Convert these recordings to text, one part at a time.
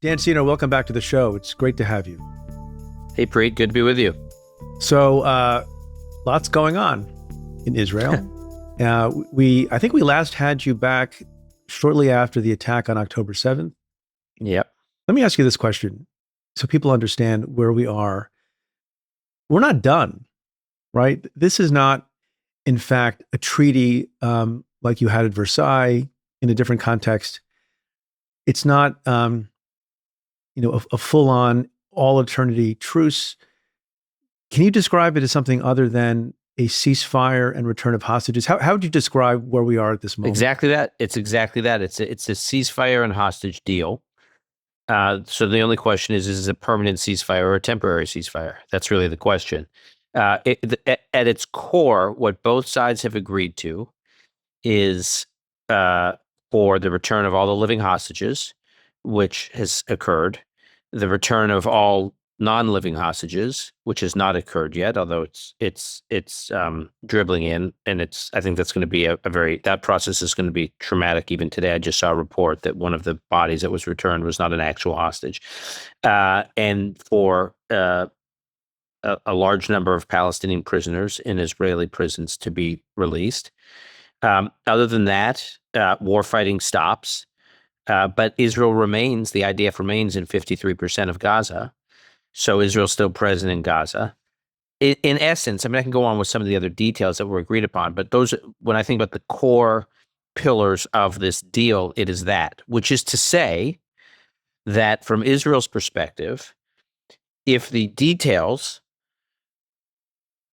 Dan Senor, welcome back to the show. It's great to have you. Hey, Preet, good to be with you. So, lots going on in Israel. I think we last had you back shortly after the attack on October 7th. Yep. Let me ask you this question so people understand where we are. We're not done, right? This is not, in fact, a treaty like you had at Versailles in a different context. It's not, a full-on, all-eternity truce. Can you describe it as something other than a ceasefire and return of hostages? How would you describe where we are at this moment? Exactly that. It's exactly that. It's a ceasefire and hostage deal. So the only question is it a permanent ceasefire or a temporary ceasefire? That's really the question. At its core, what both sides have agreed to is for the return of all the living hostages, which has occurred, the return of all non-living hostages, which has not occurred yet, although it's dribbling in, and I think that's going to be that process is going to be traumatic. Even today, I just saw a report that one of the bodies that was returned was not an actual hostage, and for a large number of Palestinian prisoners in Israeli prisons to be released. Other than that, war fighting stops, but Israel remains, the IDF remains in 53% of Gaza. So Israel's still present in Gaza. In essence, I mean, I can go on with some of the other details that were agreed upon, but when I think about the core pillars of this deal, it is that, which is to say that from Israel's perspective, if the details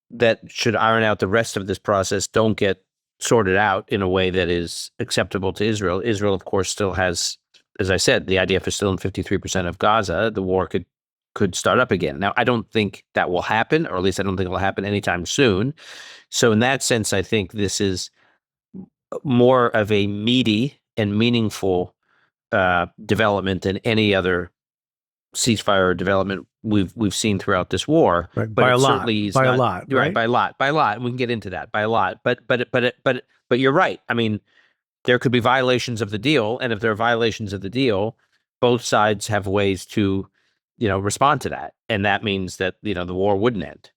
that should iron out the rest of this process don't get sorted out in a way that is acceptable to Israel, Israel, of course, still has, as I said, the IDF is still in 53% of Gaza. The war could start up again. Now, I don't think that will happen, or at least I don't think it will happen anytime soon. So in that sense, I think this is more of a meaty and meaningful development than any other ceasefire development we've seen throughout this war. Right. But By a lot. certainly By a lot. Right, by a lot. And we can get into that, by a lot. But you're right. I mean, there could be violations of the deal, and if there are violations of the deal, both sides have ways to respond to that. And that means that, the war wouldn't end.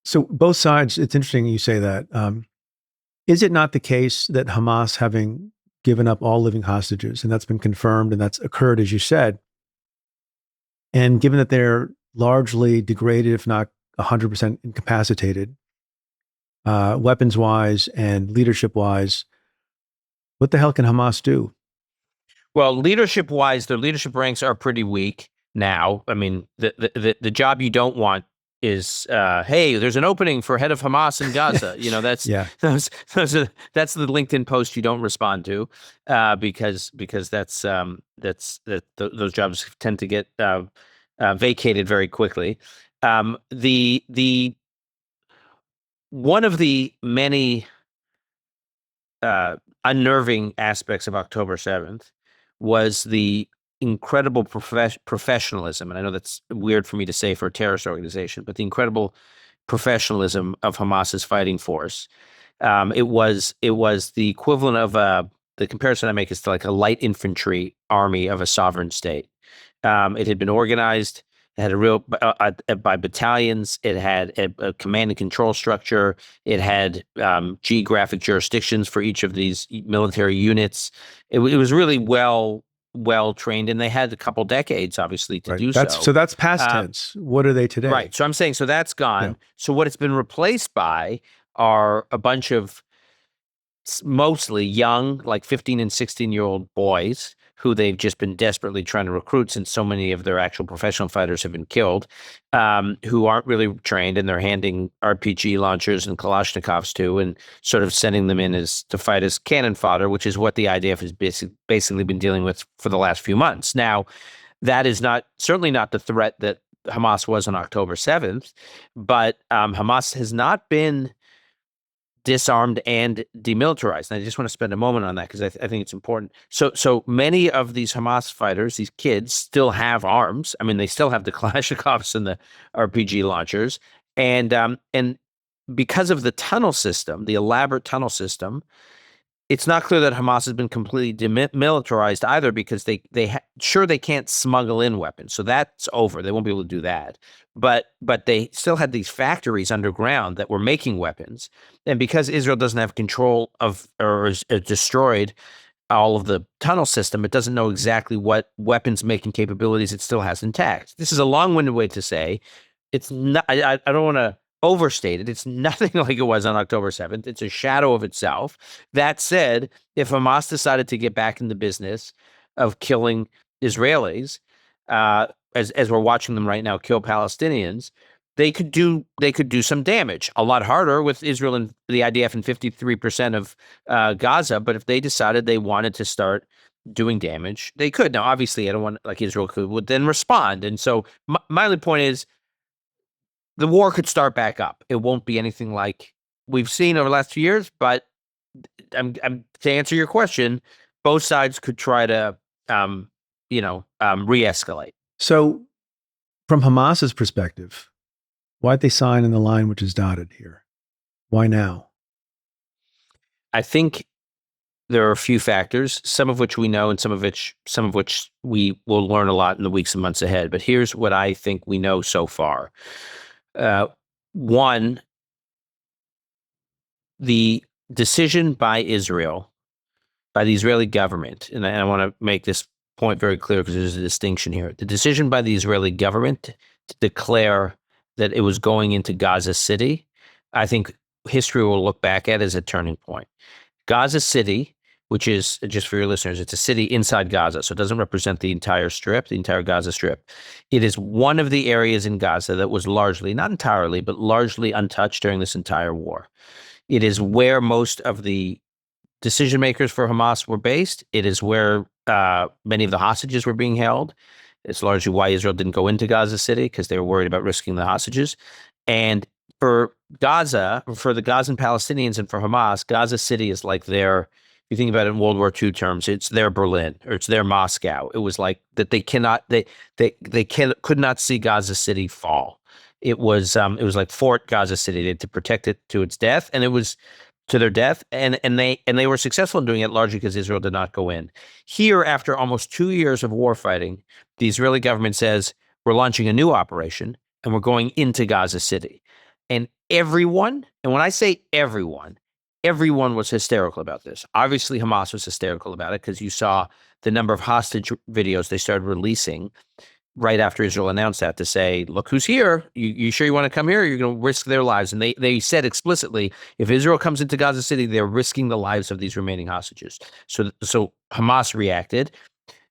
So both sides, it's interesting you say that. Is it not the case that Hamas, having given up all living hostages, and that's been confirmed and that's occurred, as you said, and given that they're largely degraded, if not 100% incapacitated, weapons-wise and leadership-wise, what the hell can Hamas do? Well, leadership-wise, their leadership ranks are pretty weak now. I mean, the job you don't want is, hey, there's an opening for head of Hamas in Gaza. That's that's the LinkedIn post you don't respond to, because those jobs tend to get vacated very quickly. The one of the many unnerving aspects of October 7th was the incredible professionalism, and I know that's weird for me to say for a terrorist organization, but the incredible professionalism of Hamas's fighting force. It was the equivalent of the comparison I make is to like a light infantry army of a sovereign state. It had been organized. It had a real by battalions. It had a command and control structure. It had geographic jurisdictions for each of these military units. It was really well trained, and they had a couple decades, obviously, to do so. So that's past tense. What are they today? Right. So I'm saying, so that's gone. Yeah. So what it's been replaced by are a bunch of mostly young, like 15 and 16-year-old boys who they've just been desperately trying to recruit since so many of their actual professional fighters have been killed, who aren't really trained, and they're handing RPG launchers and Kalashnikovs to, and sort of sending them in to fight as cannon fodder, which is what the IDF has basically been dealing with for the last few months. Now, that is certainly not the threat that Hamas was on October 7th, but Hamas has not been disarmed and demilitarized. And I just want to spend a moment on that because I think it's important. So many of these Hamas fighters, these kids, still have arms. I mean, they still have the Kalashnikovs and the RPG launchers. And because of the tunnel system, the elaborate tunnel system, it's not clear that Hamas has been completely demilitarized either, because they can't smuggle in weapons, so that's over. They won't be able to do that. But they still had these factories underground that were making weapons, and because Israel doesn't have control of, or is destroyed all of the tunnel system, it doesn't know exactly what weapons making capabilities it still has intact. This is a long-winded way to say it's not. I don't want to overstate it. It's nothing like it was on October 7th. It's a shadow of itself. That said, if Hamas decided to get back in the business of killing Israelis, as we're watching them right now kill Palestinians, they could do some damage. A lot harder with Israel and the IDF in 53% of Gaza. But if they decided they wanted to start doing damage, they could. Now, obviously, I don't want, like Israel would then respond. And so my only point is, the war could start back up. It won't be anything like we've seen over the last 2 years, but to answer your question, both sides could try to, re-escalate. So, from Hamas's perspective, why'd they sign in the line which is dotted here? Why now? I think there are a few factors, some of which we know, and some of which we will learn a lot in the weeks and months ahead. But here's what I think we know so far. One, the decision by Israel, by the Israeli government, and I want to make this point very clear because there's a distinction here. The decision by the Israeli government to declare that it was going into Gaza City, I think history will look back at as a turning point. Gaza City, which is, just for your listeners, it's a city inside Gaza, so it doesn't represent the entire strip, the entire Gaza Strip. It is one of the areas in Gaza that was largely, not entirely, but largely untouched during this entire war. It is where most of the decision makers for Hamas were based. It is where many of the hostages were being held. It's largely why Israel didn't go into Gaza City, because they were worried about risking the hostages. And for Gaza, for the Gazan Palestinians and for Hamas, Gaza City is like their, you think about it in World War II terms, it's their Berlin or it's their Moscow. It was like that they could not see Gaza City fall. It was like Fort Gaza City. They had to protect it to its death, and it was to their death, and they were successful in doing it largely because Israel did not go in. Here, after almost 2 years of war fighting, the Israeli government says we're launching a new operation and we're going into Gaza City. And everyone, and when I say everyone was hysterical about this. Obviously, Hamas was hysterical about it because you saw the number of hostage videos they started releasing right after Israel announced that, to say, look who's here. You sure you want to come here? Or you're going to risk their lives. And they said explicitly, if Israel comes into Gaza City, they're risking the lives of these remaining hostages. So Hamas reacted.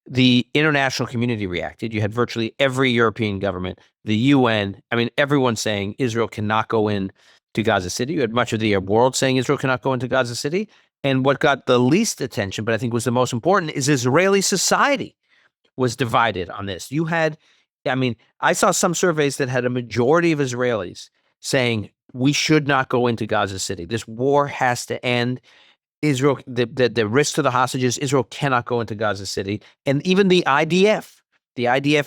The international community reacted. You had virtually every European government, the UN, everyone saying Israel cannot go in to Gaza City. You had much of the Arab world saying Israel cannot go into Gaza City. And what got the least attention, but I think was the most important, is Israeli society was divided on this. You had, I saw some surveys that had a majority of Israelis saying we should not go into Gaza City. This war has to end. Israel, the risk to the hostages, Israel cannot go into Gaza City. And even the IDF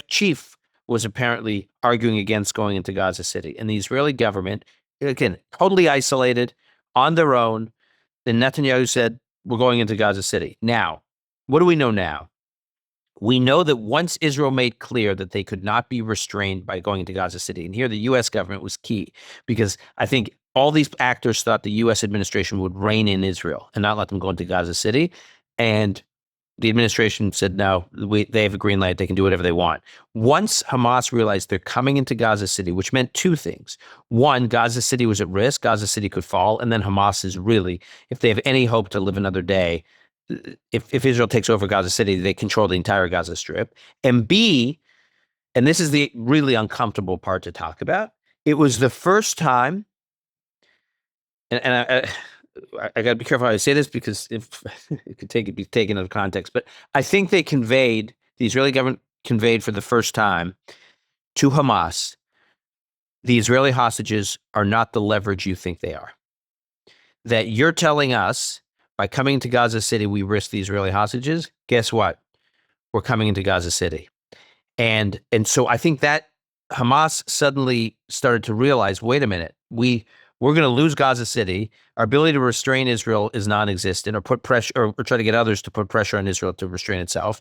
chief was apparently arguing against going into Gaza City. And the Israeli government, again, totally isolated, on their own. Then Netanyahu said, we're going into Gaza City. Now, what do we know now? We know that once Israel made clear that they could not be restrained by going into Gaza City, and here the U.S. government was key, because I think all these actors thought the U.S. administration would rein in Israel and not let them go into Gaza City. And the administration said, no, they have a green light. They can do whatever they want. Once Hamas realized they're coming into Gaza City, which meant two things. One, Gaza City was at risk. Gaza City could fall. And then Hamas is really, if they have any hope to live another day, if Israel takes over Gaza City, they control the entire Gaza Strip. And B, and this is the really uncomfortable part to talk about, it was the first time, and I got to be careful how I say this, because if it could be taken out of context, but I think the Israeli government conveyed for the first time to Hamas, the Israeli hostages are not the leverage you think they are. That you're telling us, by coming to Gaza City, we risk the Israeli hostages. Guess what? We're coming into Gaza City. And so I think that Hamas suddenly started to realize, wait a minute, we we're going to lose Gaza City. Our ability to restrain Israel is non-existent, or put pressure, or try to get others to put pressure on Israel to restrain itself.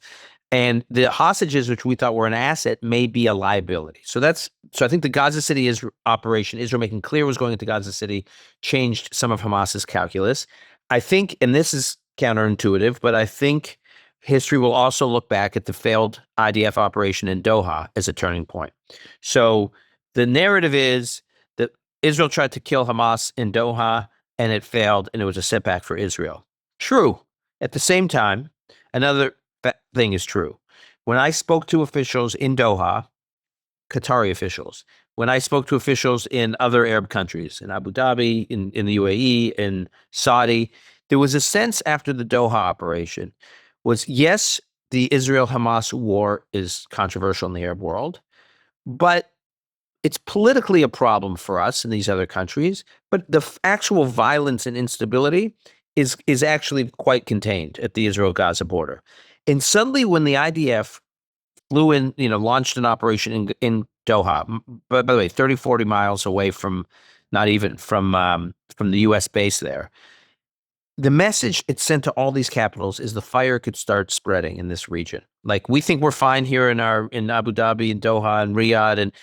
And the hostages, which we thought were an asset, may be a liability. So I think the Gaza City operation, Israel making clear was going into Gaza City, changed some of Hamas's calculus. I think, and this is counterintuitive, but I think history will also look back at the failed IDF operation in Doha as a turning point. So the narrative is that Israel tried to kill Hamas in Doha and it failed, and it was a setback for Israel. True. At the same time, another thing is true. When I spoke to officials in Doha, Qatari officials, when I spoke to officials in other Arab countries, in Abu Dhabi, in the UAE, in Saudi, there was a sense after the Doha operation was, yes, the Israel-Hamas war is controversial in the Arab world, but it's politically a problem for us in these other countries. But the actual violence and instability is actually quite contained at the Israel-Gaza border. And suddenly when the IDF flew in, launched an operation in Doha, by the way, 30, 40 miles away from, not even from the U.S. base there, the message it sent to all these capitals is the fire could start spreading in this region. Like, we think we're fine here in Abu Dhabi and Doha and Riyadh, and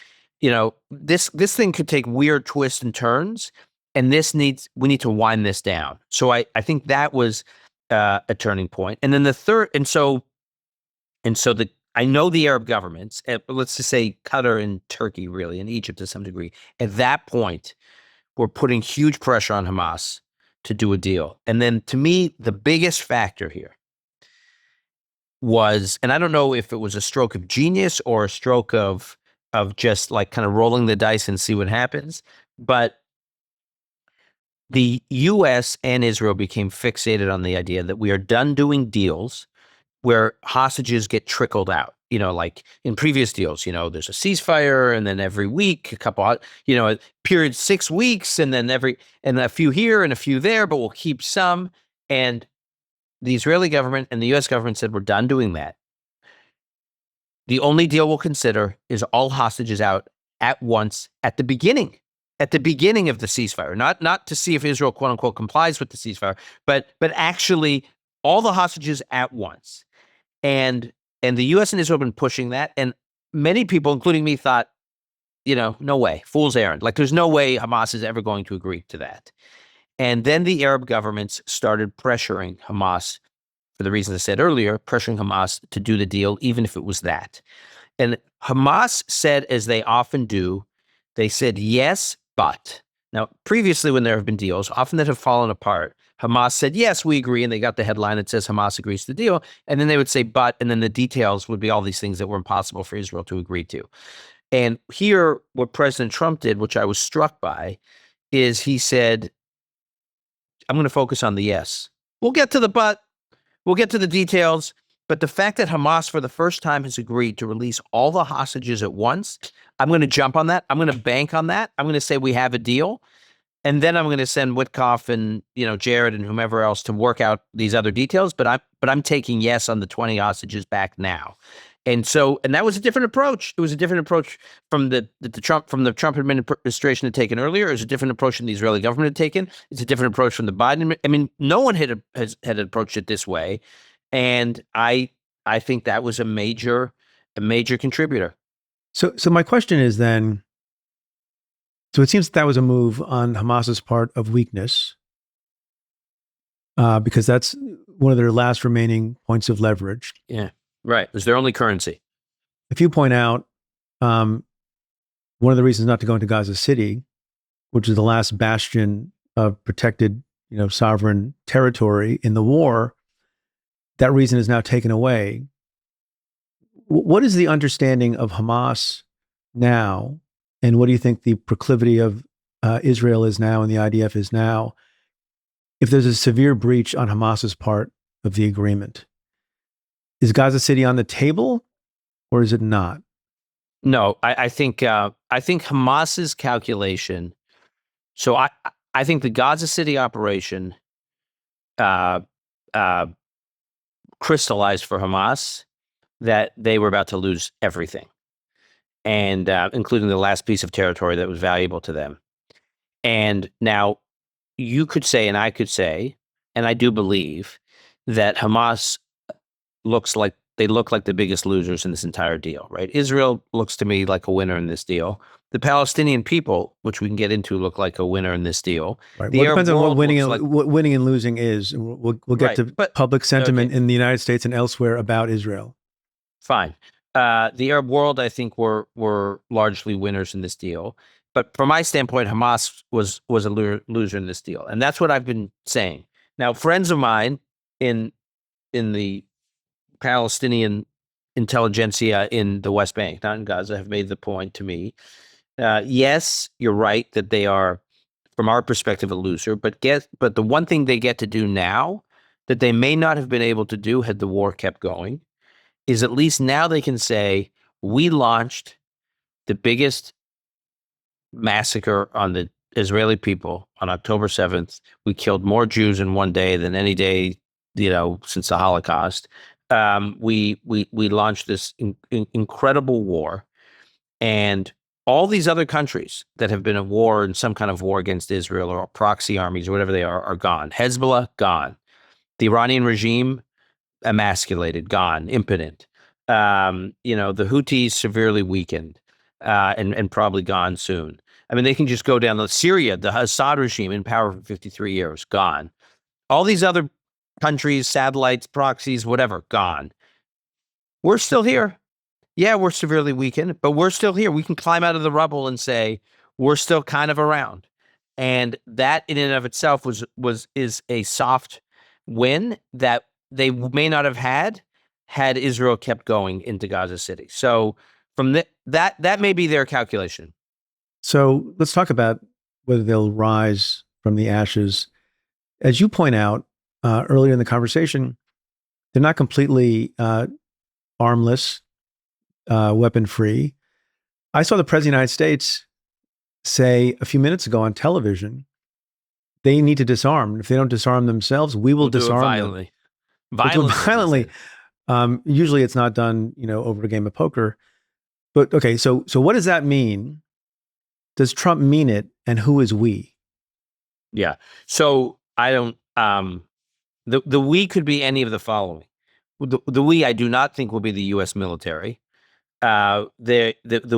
this thing could take weird twists and turns, and we need to wind this down. So I think that was a turning point. And then the third, I know the Arab governments, let's just say Qatar and Turkey, really, and Egypt to some degree, at that point were putting huge pressure on Hamas to do a deal. And then, to me, the biggest factor here was, and I don't know if it was a stroke of genius or a stroke of just like kind of rolling the dice and see what happens, but the U.S. and Israel became fixated on the idea that we are done doing deals where hostages get trickled out. Like in previous deals, there's a ceasefire, and then every week, a couple, period 6 weeks, and then and a few here and a few there, but we'll keep some. And the Israeli government and the U.S. government said, we're done doing that. The only deal we'll consider is all hostages out at once at the beginning of the ceasefire, not to see if Israel, quote unquote, complies with the ceasefire, but actually all the hostages at once. And the U.S. and Israel have been pushing that, and many people, including me, thought, no way, fool's errand. Like, there's no way Hamas is ever going to agree to that. And then the Arab governments started pressuring Hamas, for the reasons I said earlier, pressuring Hamas to do the deal, even if it was that. And Hamas said, as they often do, they said, yes, but. Now, previously, when there have been deals, often that have fallen apart, Hamas said, yes, we agree, and they got the headline that says Hamas agrees to the deal, and then they would say, but, and then the details would be all these things that were impossible for Israel to agree to. And here, what President Trump did, which I was struck by, is he said, I'm going to focus on the yes. We'll get to the but, we'll get to the details, but the fact that Hamas, for the first time, has agreed to release all the hostages at once, I'm going to jump on that. I'm going to bank on that. I'm going to say we have a deal. And then I'm going to send Witkoff and Jared and whomever else to work out these other details. But I'm taking yes on the 20 hostages back now. And that was a different approach. It was a different approach from the Trump administration had taken earlier. It was a different approach than the Israeli government had taken. It's a different approach from the Biden. I mean, no one had approached it this way, and I think that was a major contributor. So my question is then, so it seems that was a move on Hamas's part of weakness, because that's one of their last remaining points of leverage. Yeah, right. It was their only currency. If you point out, one of the reasons not to go into Gaza City, which is the last bastion of protected, sovereign territory in the war, that reason is now taken away. What is the understanding of Hamas now? And what do you think the proclivity of Israel is now and the IDF is now, if there's a severe breach on Hamas's part of the agreement? Is Gaza City on the table, or is it not? No, I think Hamas's calculation. So I think the Gaza City operation crystallized for Hamas that they were about to lose everything, and including the last piece of territory that was valuable to them. And now you could say, and I could say, and I do believe that Hamas look like the biggest losers in this entire deal, right? Israel looks to me like a winner in this deal. The Palestinian people, which we can get into, look like a winner in this deal. Right. Well, The it Arab depends on world looks like what winning and losing is. And we'll get right, to but public okay, sentiment in the United States and elsewhere about Israel. fine. The Arab world, I think, were largely winners in this deal. But from my standpoint, Hamas was a loser in this deal, and that's what I've been saying. Now, friends of mine in the Palestinian intelligentsia in the West Bank, not in Gaza, have made the point to me. Yes, you're right that they are, from our perspective, a loser. But the one thing they get to do now that they may not have been able to do had the war kept going is at least now they can say we launched the biggest massacre on the Israeli people on October 7th. We killed more Jews in one day than any day, since the Holocaust. We launched this incredible war, and all these other countries that have been at war in some kind of war against Israel or proxy armies or whatever they are gone. Hezbollah, gone. The Iranian regime, emasculated, gone, impotent. The Houthis, severely weakened, and probably gone soon. I mean, they can just go down to Syria, the Assad regime in power for 53 years, gone. All these other countries, satellites, proxies, whatever, gone. We're still here. Yeah, we're severely weakened, but we're still here. We can climb out of the rubble and say we're still kind of around. And that in and of itself is a soft win that they may not have had Israel kept going into Gaza City. So from that may be their calculation. So let's talk about whether they'll rise from the ashes. As you point out earlier in the conversation, they're not completely armless, weapon free. I saw the President of the United States say a few minutes ago on television, they need to disarm. If they don't disarm themselves, we will disarm violently. them. Violently. Usually it's not done, over a game of poker. But okay, so what does that mean? Does Trump mean it? And who is we? Yeah. So I don't, the we could be any of the following. The we, I do not think will be the U.S. military. The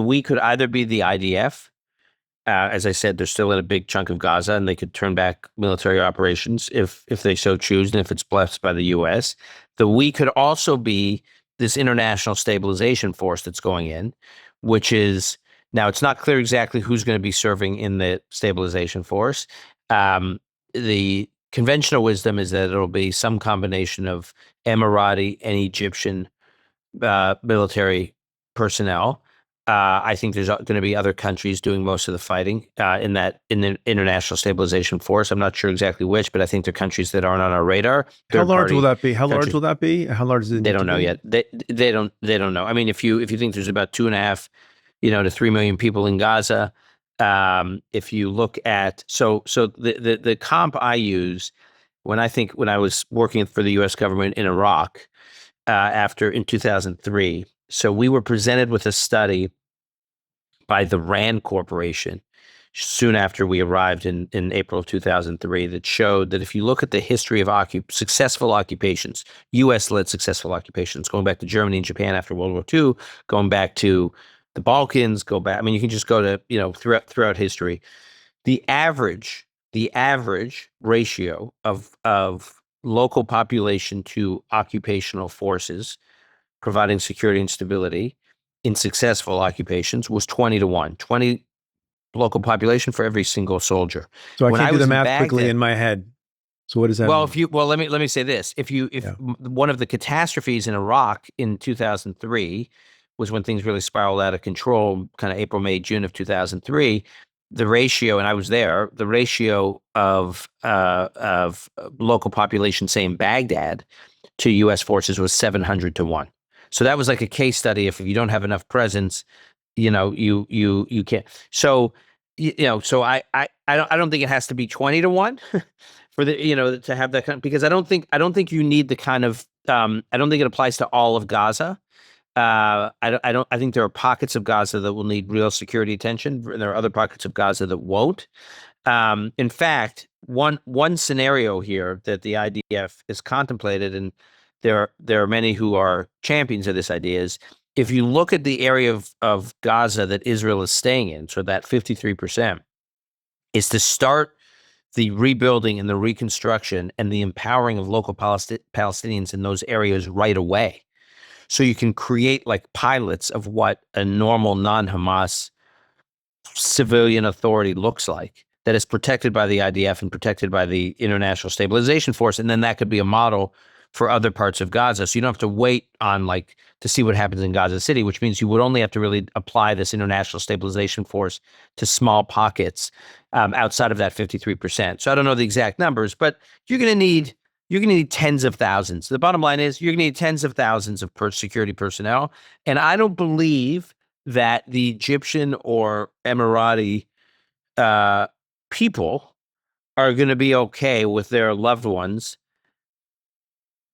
we could either be the IDF. As I said, they're still in a big chunk of Gaza, and they could turn back military operations if they so choose, and if it's blessed by the U.S. The we could also be this international stabilization force that's going in, which is now it's not clear exactly who's going to be serving in the stabilization force. The conventional wisdom is that it'll be some combination of Emirati and Egyptian military personnel. I think there's going to be other countries doing most of the fighting in the international stabilization force. I'm not sure exactly which, but I think they're countries that aren't on our radar. How large will that be? How large will that be? How large is it? They don't know yet. They don't know. I mean, if you think there's about 2.5, to 3 million people in Gaza, if you look at so the comp I use when I was working for the U.S. government in Iraq in 2003. So we were presented with a study by the RAND Corporation soon after we arrived in April of 2003 that showed that if you look at the history of successful occupations, U.S.-led successful occupations, going back to Germany and Japan after World War II, going back to the Balkans, I mean, you can just go to, throughout history, the average ratio of local population to occupational forces providing security and stability in successful occupations was 20-1, 20 local population for every single soldier. So I can't do the math quickly in my head. So what does that mean? Let me say this. If one of the catastrophes in Iraq in 2003 was when things really spiraled out of control, kind of April, May, June of 2003, the ratio, and I was there, the ratio of local population, say in Baghdad, to U.S. forces was 700-1. So that was like a case study. If you don't have enough presence, you can't. So so I don't think it has to be 20-1 for the to have that kind of, because I don't think you need the kind of I don't think it applies to all of Gaza. I think there are pockets of Gaza that will need real security attention, and there are other pockets of Gaza that won't. In fact, one scenario here that the IDF is contemplated, and there are many who are champions of this idea, is if you look at the area of Gaza that Israel is staying in, so that 53%, is to start the rebuilding and the reconstruction and the empowering of local Palestinians in those areas right away. So you can create like pilots of what a normal non-Hamas civilian authority looks like that is protected by the IDF and protected by the International Stabilization Force. And then that could be a model for other parts of Gaza. So you don't have to wait on like to see what happens in Gaza City, which means you would only have to really apply this International Stabilization Force to small pockets outside of that 53%. So I don't know the exact numbers, but you're going to need tens of thousands. The bottom line is you're going to need tens of thousands of security personnel. And I don't believe that the Egyptian or Emirati people are going to be okay with their loved ones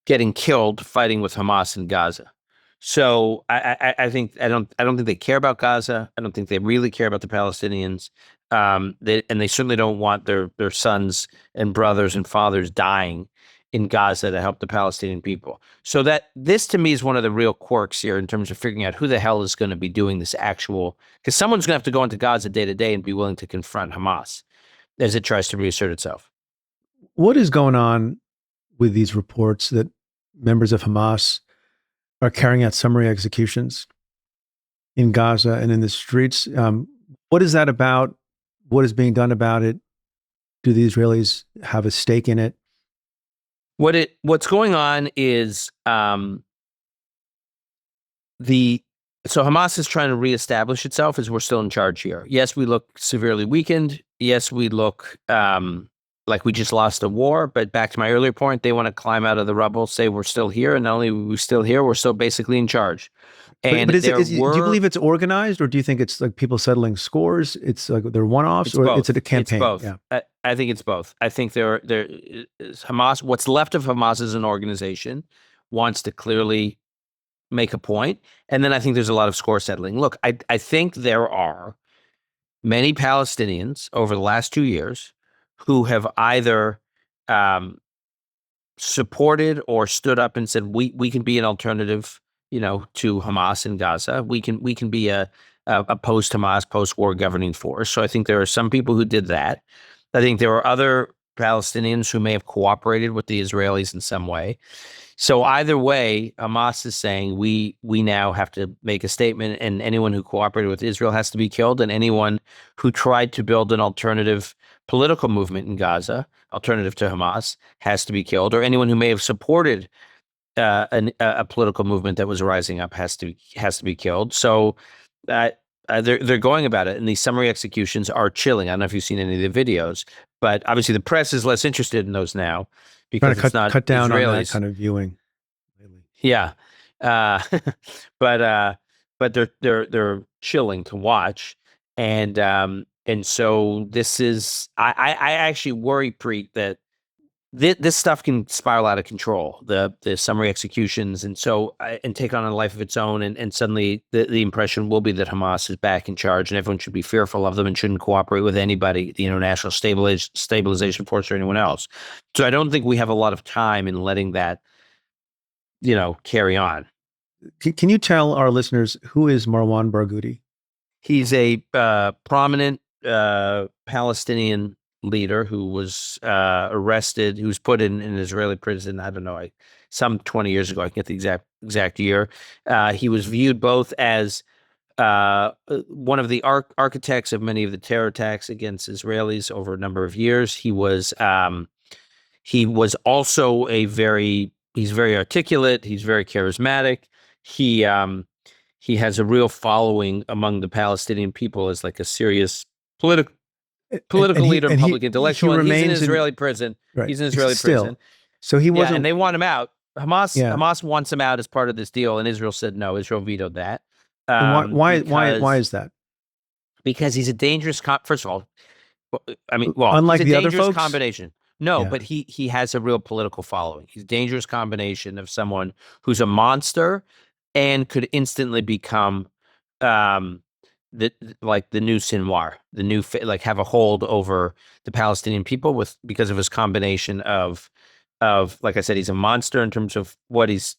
getting killed fighting with Hamas in Gaza. So I don't think they care about Gaza. I don't think they really care about the Palestinians. They certainly don't want their sons and brothers and fathers dying in Gaza to help the Palestinian people. So that this to me is one of the real quirks here in terms of figuring out who the hell is going to be doing this actual, because someone's going to have to go into Gaza day to day and be willing to confront Hamas as it tries to reassert itself. What is going on with these reports that members of Hamas are carrying out summary executions in Gaza and in the streets? What is that about? What is being done about it? Do the Israelis have a stake in it? What's going on is so Hamas is trying to reestablish itself as we're still in charge here. Yes, we look severely weakened. Yes, we look like we just lost a war. But back to my earlier point, they want to climb out of the rubble, say we're still here, and not only are we still here, we're still basically in charge. And do you believe it's organized, or do you think it's like people settling scores? It's like they're one-offs, or it's a campaign? It's both. Yeah. I think it's both. I think there is Hamas. What's left of Hamas as an organization wants to clearly make a point, and then I think there's a lot of score settling. Look, I think there are many Palestinians over the last 2 years who have either supported or stood up and said we can be an alternative, to Hamas in Gaza. We can be a post-Hamas, post-war governing force. So I think there are some people who did that. I think there are other Palestinians who may have cooperated with the Israelis in some way. So either way, Hamas is saying we now have to make a statement, and anyone who cooperated with Israel has to be killed, and anyone who tried to build an alternative political movement in Gaza, alternative to Hamas, has to be killed, or anyone who may have supported a political movement that was rising up has to be killed. So they're going about it, and these summary executions are chilling. I don't know if you've seen any of the videos, but obviously the press is less interested in those now because it's not cut down Israelis. On that kind of viewing. Yeah, but they're chilling to watch, and so this is I actually worry, Preet, that this stuff can spiral out of control, the summary executions, and so and take on a life of its own, and suddenly the impression will be that Hamas is back in charge, and everyone should be fearful of them and shouldn't cooperate with anybody, the International Stabilization Force or anyone else. So I don't think we have a lot of time in letting that, carry on. Can you tell our listeners who is Marwan Barghouti? He's a prominent Palestinian leader who was arrested, who was put in an Israeli prison. I don't know, some 20 years ago. I can get the exact year. He was viewed both as one of the architects of many of the terror attacks against Israelis over a number of years. He was also he's very articulate. He's very charismatic. He has a real following among the Palestinian people as like a serious political leader, public intellectual. He's in Israeli prison. Right. He's in Israeli prison. So he wasn't. And they want him out. Hamas wants him out as part of this deal, and Israel said no. Israel vetoed that. Why is that? Because he's a dangerous. First of all, unlike he's a the other dangerous folks, combination. No, but he has a real political following. He's a dangerous combination of someone who's a monster and could instantly become like the new Sinwar, the new like have a hold over the Palestinian people because of his combination of like I said, he's a monster in terms of what he's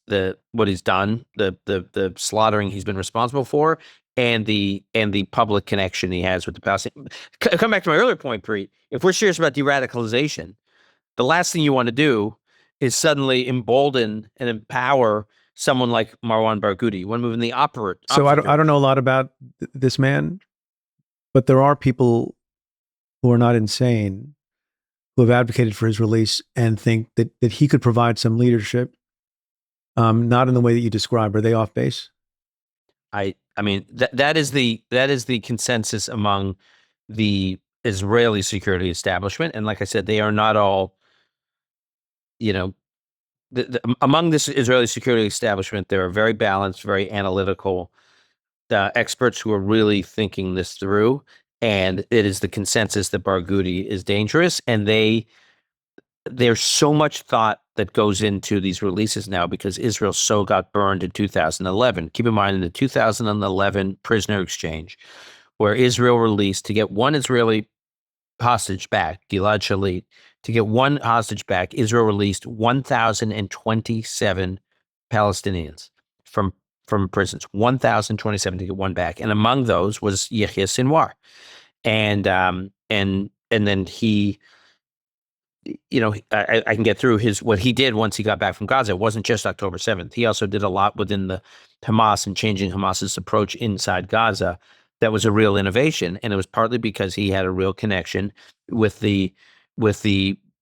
done, the slaughtering he's been responsible for, and the public connection he has with the Palestinian. Come back to my earlier point, Preet. If we're serious about de-radicalization, the last thing you want to do is suddenly embolden and empower someone like Marwan Barghouti. You want to move in the opposite. So I don't know a lot about this man, but there are people who are not insane who have advocated for his release and think that he could provide some leadership, not in the way that you describe. Are they off base? I mean that is the consensus among the Israeli security establishment, and like I said, they are not all, you know, among this Israeli security establishment, there are very balanced, very analytical experts who are really thinking this through, and it is the consensus that Barghouti is dangerous, and there's so much thought that goes into these releases now because Israel so got burned in 2011. Keep in mind, in the 2011 prisoner exchange, where Israel released to get one Israeli hostage back, Gilad Shalit, to get one hostage back, Israel released 1,027 Palestinians from prisons, 1,027 to get one back, and among those was Yahya Sinwar, and then he, you know, I can get through what he did once he got back from Gaza. It wasn't just October 7th. He also did a lot within the Hamas and changing Hamas's approach inside Gaza. That was a real innovation, and it was partly because he had a real connection with the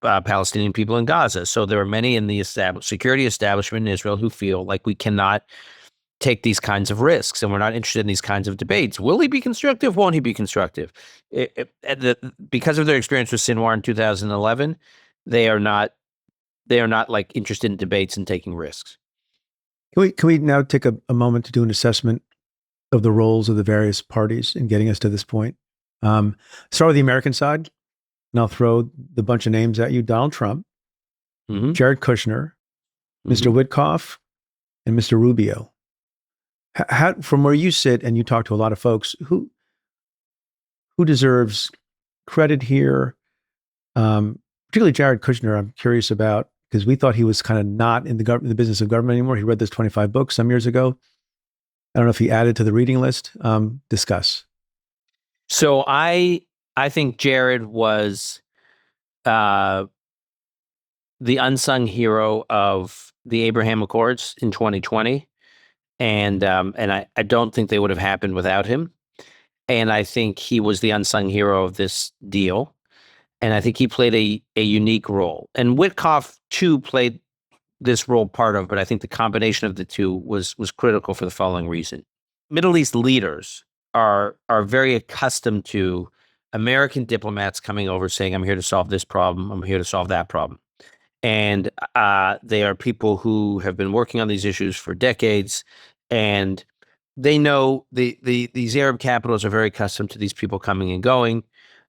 Palestinian people in Gaza. So there are many in the security establishment in Israel who feel like we cannot take these kinds of risks, and we're not interested in these kinds of debates. Will he be constructive? Won't he be constructive? Because of their experience with Sinwar in 2011, they are not like interested in debates and taking risks. Can we now take a moment to do an assessment of the roles of the various parties in getting us to this point? Start with the American side, and I'll throw the bunch of names at you: Donald Trump, Jared Kushner, Mr. Witkoff, and Mr. Rubio. From where you sit and you talk to a lot of folks, who deserves credit here? Particularly Jared Kushner, I'm curious about, because we thought he was kind of not in the business of government anymore. He read those 25 books some years ago. I don't know if he added to the reading list. Discuss. So I think Jared was the unsung hero of the Abraham Accords in 2020. And I don't think they would have happened without him. And I think he was the unsung hero of this deal. And I think he played a unique role. And Witkoff, too, played this role part of, but I think the combination of the two was critical for the following reason. Middle East leaders are very accustomed to American diplomats coming over saying, I'm here to solve this problem, I'm here to solve that problem. And they are people who have been working on these issues for decades, and they know these Arab capitals are very accustomed to these people coming and going,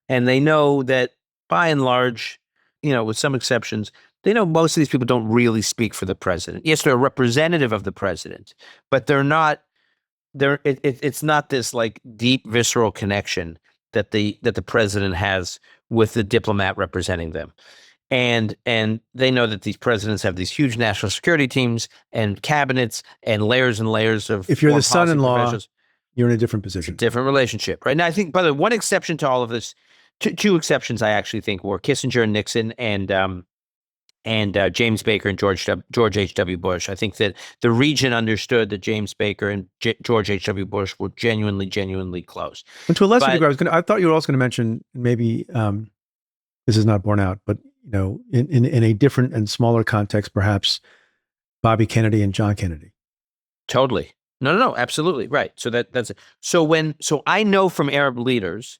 and they know that by and large, you know, with some exceptions, they know most of these people don't really speak for the president. Yes, they're a representative of the president, but they're not. It's not this like deep visceral connection that the president has with the diplomat representing them. And they know that these presidents have these huge national security teams and cabinets and layers of. If you're the son-in-law, you're in a different position. Different relationship, right? Now, I think, by the way, one exception to all of this, two exceptions I actually think were Kissinger and Nixon and James Baker and George H.W. Bush. I think that the region understood that James Baker and George H.W. Bush were genuinely close. And to a lesser degree, I thought you were also going to mention maybe this is not borne out, but you know, in a different and smaller context, perhaps Bobby Kennedy and John Kennedy. Totally. No, absolutely. Right. So that's it. So I know from Arab leaders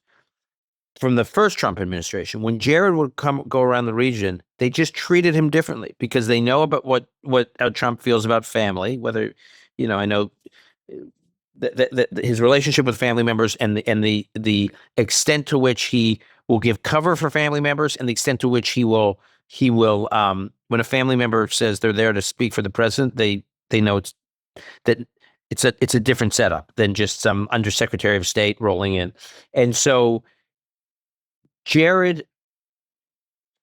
from the first Trump administration, when Jared would go around the region, they just treated him differently because they know about how Trump feels about family, whether, you know, I know his relationship with family members and the extent to which he will give cover for family members and the extent to which he will when a family member says they're there to speak for the president, they know it's that it's a different setup than just some undersecretary of state rolling in. And so Jared,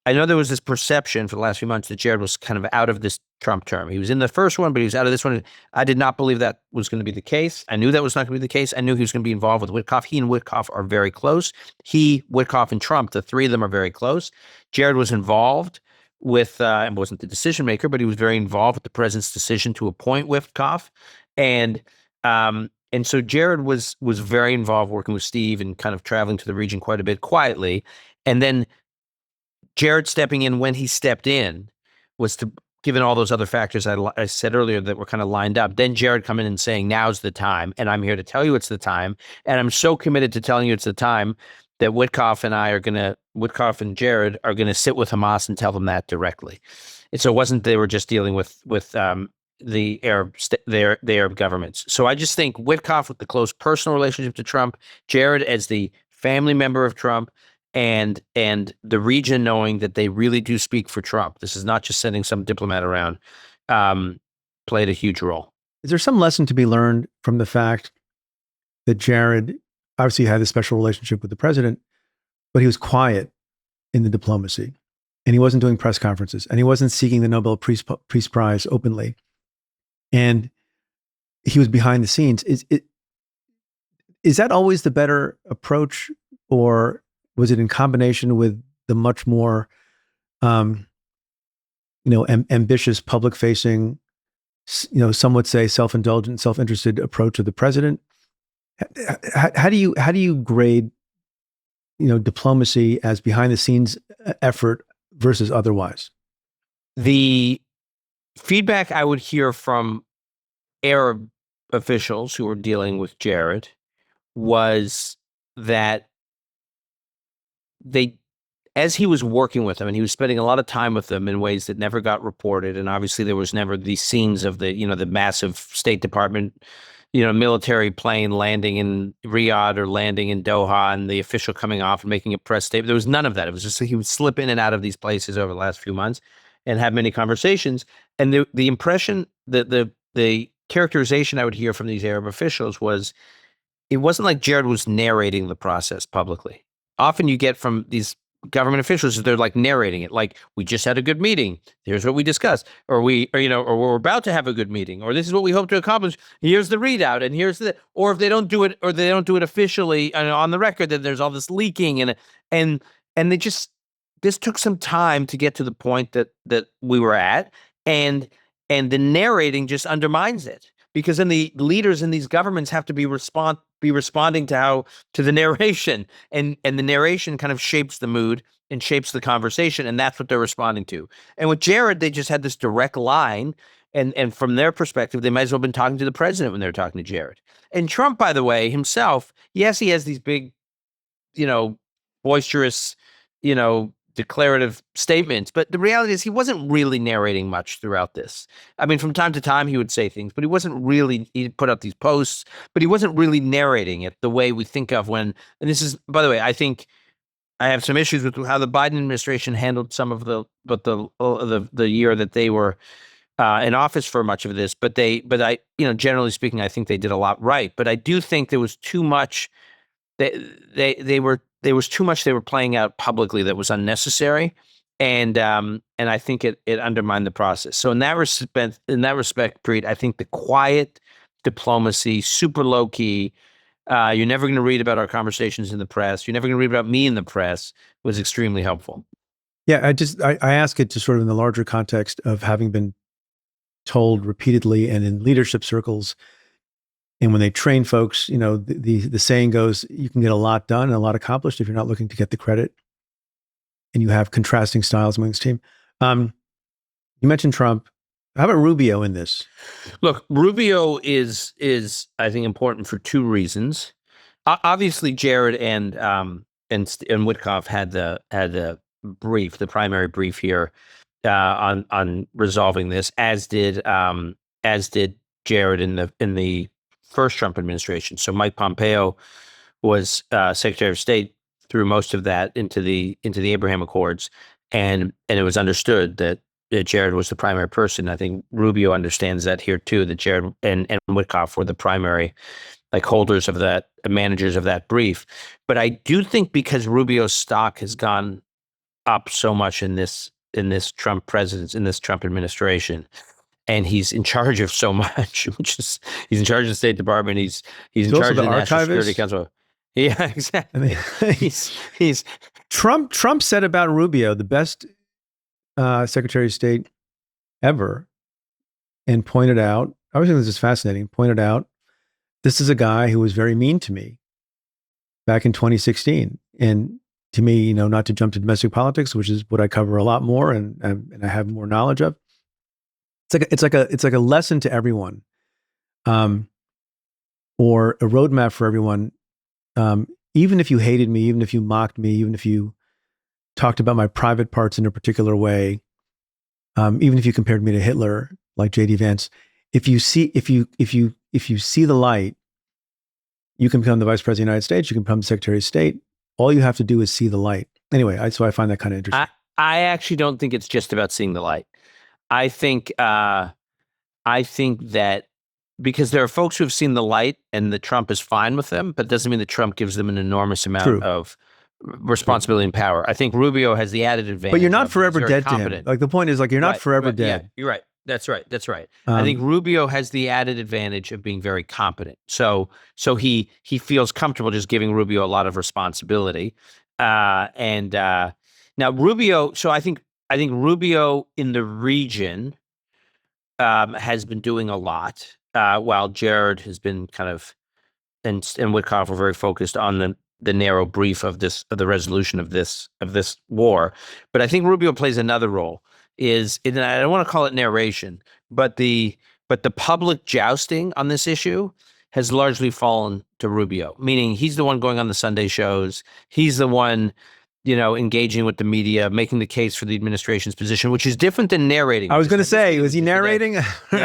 I know there was this perception for the last few months that Jared was kind of out of this Trump term. He was in the first one, but he was out of this one. I did not believe that was going to be the case. I knew that was not going to be the case. I knew he was going to be involved with Witkoff. He and Witkoff are very close. Witkoff, and Trump, the three of them are very close. Jared was involved with, and wasn't the decision maker, but he was very involved with the president's decision to appoint Witkoff. And so Jared was very involved working with Steve and kind of traveling to the region quite a bit quietly. And then Jared stepping in when he stepped in was to, given all those other factors I said earlier that were kind of lined up, then Jared coming in and saying, now's the time. And I'm here to tell you it's the time. And I'm so committed to telling you it's the time that Witkoff and Jared are going to sit with Hamas and tell them that directly. And so it wasn't, they were just dealing with the Arab governments. So I just think Witkoff with the close personal relationship to Trump, Jared as the family member of Trump, and the region knowing that they really do speak for Trump. This is not just sending some diplomat around, played a huge role. Is there some lesson to be learned from the fact that Jared obviously had a special relationship with the president, but he was quiet in the diplomacy, and he wasn't doing press conferences, and he wasn't seeking the Nobel Peace Prize openly, and he was behind the scenes? Is that always the better approach, or was it in combination with the much more, ambitious, public-facing, some would say self-indulgent, self-interested approach of the president? How do you grade, diplomacy as behind-the-scenes effort versus otherwise? The feedback I would hear from Arab officials who were dealing with Jared was that as he was working with them, and he was spending a lot of time with them in ways that never got reported, and obviously there was never these scenes of the massive State Department, military plane landing in Riyadh or landing in Doha, and the official coming off and making a press statement. There was none of that. It was just like he would slip in and out of these places over the last few months and have many conversations. And the impression that the characterization I would hear from these Arab officials was, it wasn't like Jared was narrating the process publicly. Often you get from these government officials, they're like narrating it, like, we just had a good meeting, here's what we discussed, or we're about to have a good meeting, or this is what we hope to accomplish, here's the readout, and here's the, or if they don't do it, or they don't do it officially and on the record, then there's all this leaking, and they just, this took some time to get to the point that we were at, and the narrating just undermines it, because then the leaders in these governments have to be responding to the narration, and the narration kind of shapes the mood and shapes the conversation, and that's what they're responding to. And with Jared, they just had this direct line, and from their perspective, they might as well have been talking to the president when they were talking to Jared. And Trump, by the way, himself, yes, he has these big, boisterous, declarative statements, but the reality is he wasn't really narrating much throughout this. I mean, from time to time he would say things, but he'd put out these posts, but he wasn't really narrating it the way we think of when, and this is, by the way, I think I have some issues with how the Biden administration handled some of the year that they were in office for much of this, but I, generally speaking, I think they did a lot right, but I do think there was too much, there was too much they were playing out publicly that was unnecessary, and I think it undermined the process. So in that respect, Preet, I think the quiet diplomacy, super low key, you're never going to read about our conversations in the press, you're never going to read about me in the press, was extremely helpful. Yeah, I ask it to sort of in the larger context of having been told repeatedly and in leadership circles. And when they train folks, the saying goes, you can get a lot done and a lot accomplished if you're not looking to get the credit. And you have contrasting styles among this team. You mentioned Trump. How about Rubio in this? Look, Rubio is I think important for two reasons. Obviously, Jared and Witkoff had the brief, the primary brief here on resolving this, as did Jared in the first Trump administration. So Mike Pompeo was Secretary of State through most of that into the Abraham Accords, and it was understood that Jared was the primary person. I think Rubio understands that here too, that Jared and Witkoff were the primary like holders of that, managers of that brief. But I do think because Rubio's stock has gone up so much in this Trump presidency, in this Trump administration, and he's in charge of so much, which is he's in charge of the State Department, he's in also charge of the the National Security archivist. Council. Yeah, I exactly. mean, He's Trump said about Rubio, the best Secretary of State ever, and pointed out, I always think this is fascinating, pointed out, this is a guy who was very mean to me back in 2016. And to me, you know, not to jump to domestic politics, which is what I cover a lot more and I have more knowledge of. It's like a lesson to everyone, or a roadmap for everyone. Even if you hated me, even if you mocked me, even if you talked about my private parts in a particular way, even if you compared me to Hitler, like JD Vance, if you see the light, you can become the Vice President of the United States. You can become the Secretary of State. All you have to do is see the light. Anyway, so I find that kind of interesting. I actually don't think it's just about seeing the light. I think that because there are folks who have seen the light and that Trump is fine with them, but it doesn't mean that Trump gives them an enormous amount of responsibility and power. I think Rubio has the added advantage. But you're not forever dead to him. Like the point is, like you're not forever dead. Yeah, you're right. That's right. I think Rubio has the added advantage of being very competent. So he feels comfortable just giving Rubio a lot of responsibility. Now Rubio. So I think Rubio in the region has been doing a lot, while Jared has been kind of and Witkoff were very focused on the narrow brief of the resolution of this war. But I think Rubio plays another role. And I don't want to call it narration, but the public jousting on this issue has largely fallen to Rubio, meaning he's the one going on the Sunday shows. He's the one, engaging with the media, making the case for the administration's position, which is different than narrating. I was going to say, was he narrating?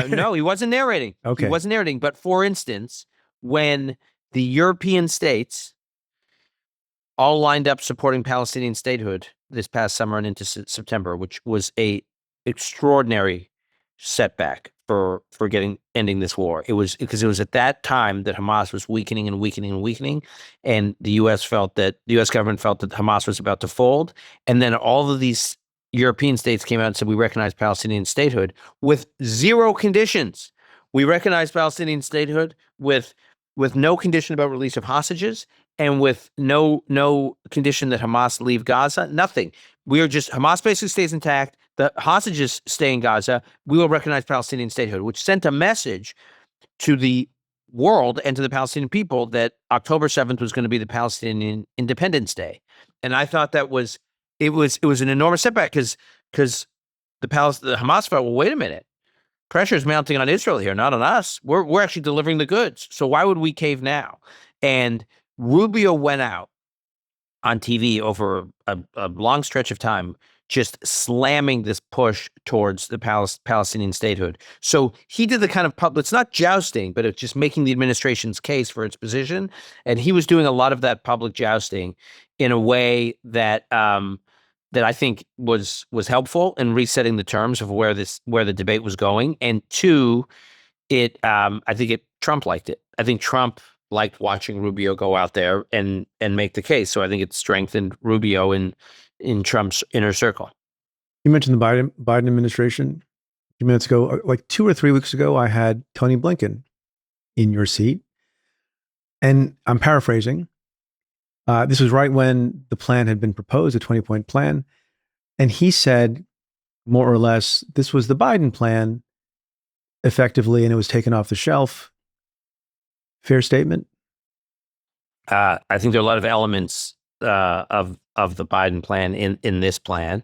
No, he wasn't narrating. Okay. He wasn't narrating. But for instance, when the European states all lined up supporting Palestinian statehood this past summer and into September, which was a extraordinary setback for ending this war. It was because it was at that time that Hamas was weakening and weakening and weakening, and the U.S. government felt that Hamas was about to fold, and then all of these European states came out and said we recognize Palestinian statehood with zero conditions. We recognize Palestinian statehood with no condition about release of hostages, and with no condition that Hamas leave Gaza. Nothing. We are just, Hamas basically stays intact. The hostages stay in Gaza. We will recognize Palestinian statehood, which sent a message to the world and to the Palestinian people that October 7th was going to be the Palestinian Independence Day. And I thought it was an enormous setback because the Hamas felt, well, wait a minute. Pressure is mounting on Israel here, not on us. We're actually delivering the goods. So why would we cave now? And Rubio went out on TV over a long stretch of time, just slamming this push towards the Palestinian statehood. So he did the kind of public, it's not jousting, but it's just making the administration's case for its position. And he was doing a lot of that public jousting in a way that I think was helpful in resetting the terms of where the debate was going. And two, I think Trump liked it. I think Trump liked watching Rubio go out there and make the case. So I think it strengthened Rubio in Trump's inner circle. You mentioned the Biden administration a few minutes ago. Like 2 or 3 weeks ago, I had Tony Blinken in your seat. And I'm paraphrasing. This was right when the plan had been proposed, a 20-point plan. And he said, more or less, this was the Biden plan effectively, and it was taken off the shelf. Fair statement? I think there are a lot of elements of the Biden plan in this plan.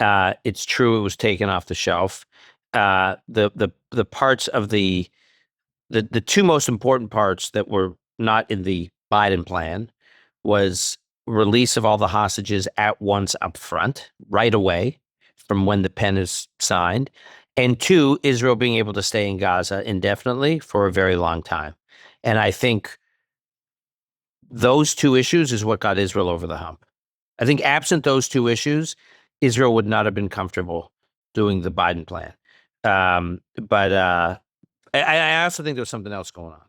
It's true it was taken off the shelf. The parts of the two most important parts that were not in the Biden plan was release of all the hostages at once up front, right away, from when the pen is signed, and two, Israel being able to stay in Gaza indefinitely for a very long time. And I think those two issues is what got Israel over the hump. I think absent those two issues, Israel would not have been comfortable doing the Biden plan. But I also think there was something else going on.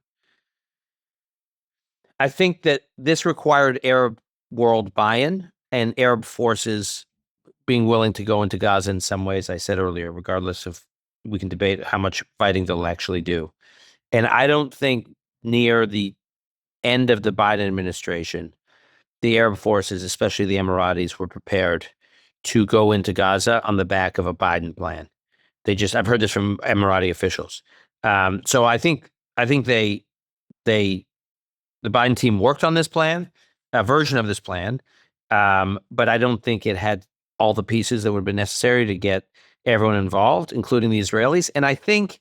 I think that this required Arab world buy-in and Arab forces being willing to go into Gaza in some ways, I said earlier, regardless of, we can debate how much fighting they'll actually do. And I don't think near the end of the Biden administration, the Arab forces, especially the Emiratis, were prepared to go into Gaza on the back of a Biden plan. I've heard this from Emirati officials. So I think the Biden team worked on this plan, a version of this plan, but I don't think it had all the pieces that would have been necessary to get everyone involved, including the Israelis. And I think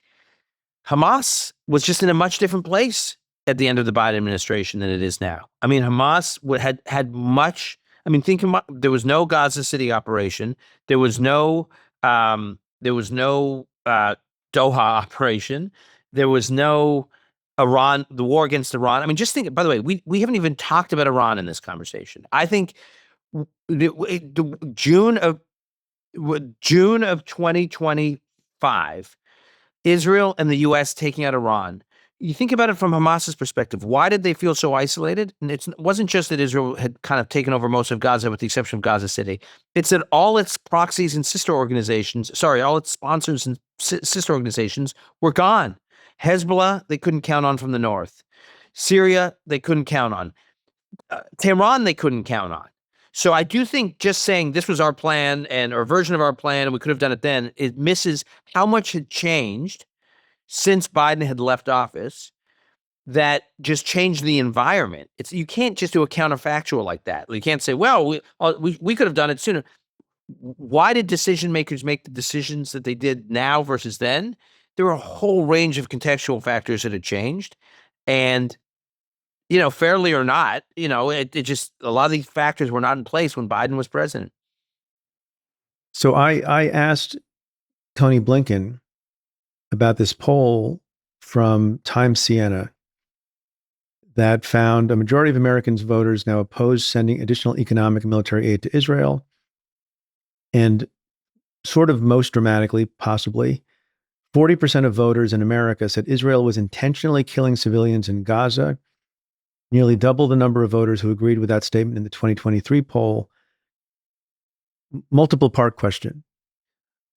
Hamas was just in a much different place at the end of the Biden administration than it is now. I mean, Hamas had much. I mean, there was no Gaza City operation. There was no Doha operation. There was no Iran, the war against Iran. I mean, just think, by the way, we haven't even talked about Iran in this conversation. I think June of 2025, Israel and the U.S. taking out Iran. You think about it from Hamas's perspective. Why did they feel so isolated? And it wasn't just that Israel had kind of taken over most of Gaza, with the exception of Gaza City. It's that all its proxies and sister organizations, all its sponsors and sister organizations were gone. Hezbollah, they couldn't count on from the north. Syria, they couldn't count on. Tehran, they couldn't count on. So I do think just saying this was our plan or a version of our plan, and we could have done it then, it misses how much had changed since Biden had left office that just changed the environment. You can't just do a counterfactual like that. You can't say, well, we could have done it sooner. Why did decision makers make the decisions that they did now versus then? There were a whole range of contextual factors that had changed. And, fairly or not, it just, a lot of these factors were not in place when Biden was president. So I asked Tony Blinken about this poll from Times Siena that found a majority of Americans voters now oppose sending additional economic and military aid to Israel. And sort of most dramatically, possibly, 40% of voters in America said Israel was intentionally killing civilians in Gaza, nearly double the number of voters who agreed with that statement in the 2023 poll. Multiple part question.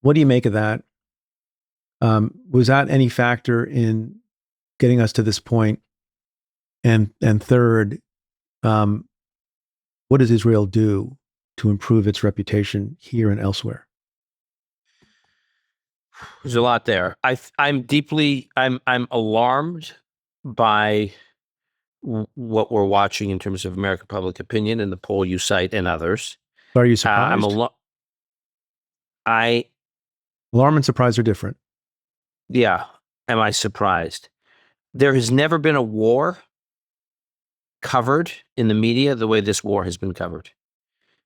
What do you make of that? Was that any factor in getting us to this point? And third, what does Israel do to improve its reputation here and elsewhere? There's a lot there. I'm alarmed by what we're watching in terms of American public opinion in the poll you cite and others. Are you surprised? Alarm and surprise are different. Yeah. Am I surprised? There has never been a war covered in the media the way this war has been covered,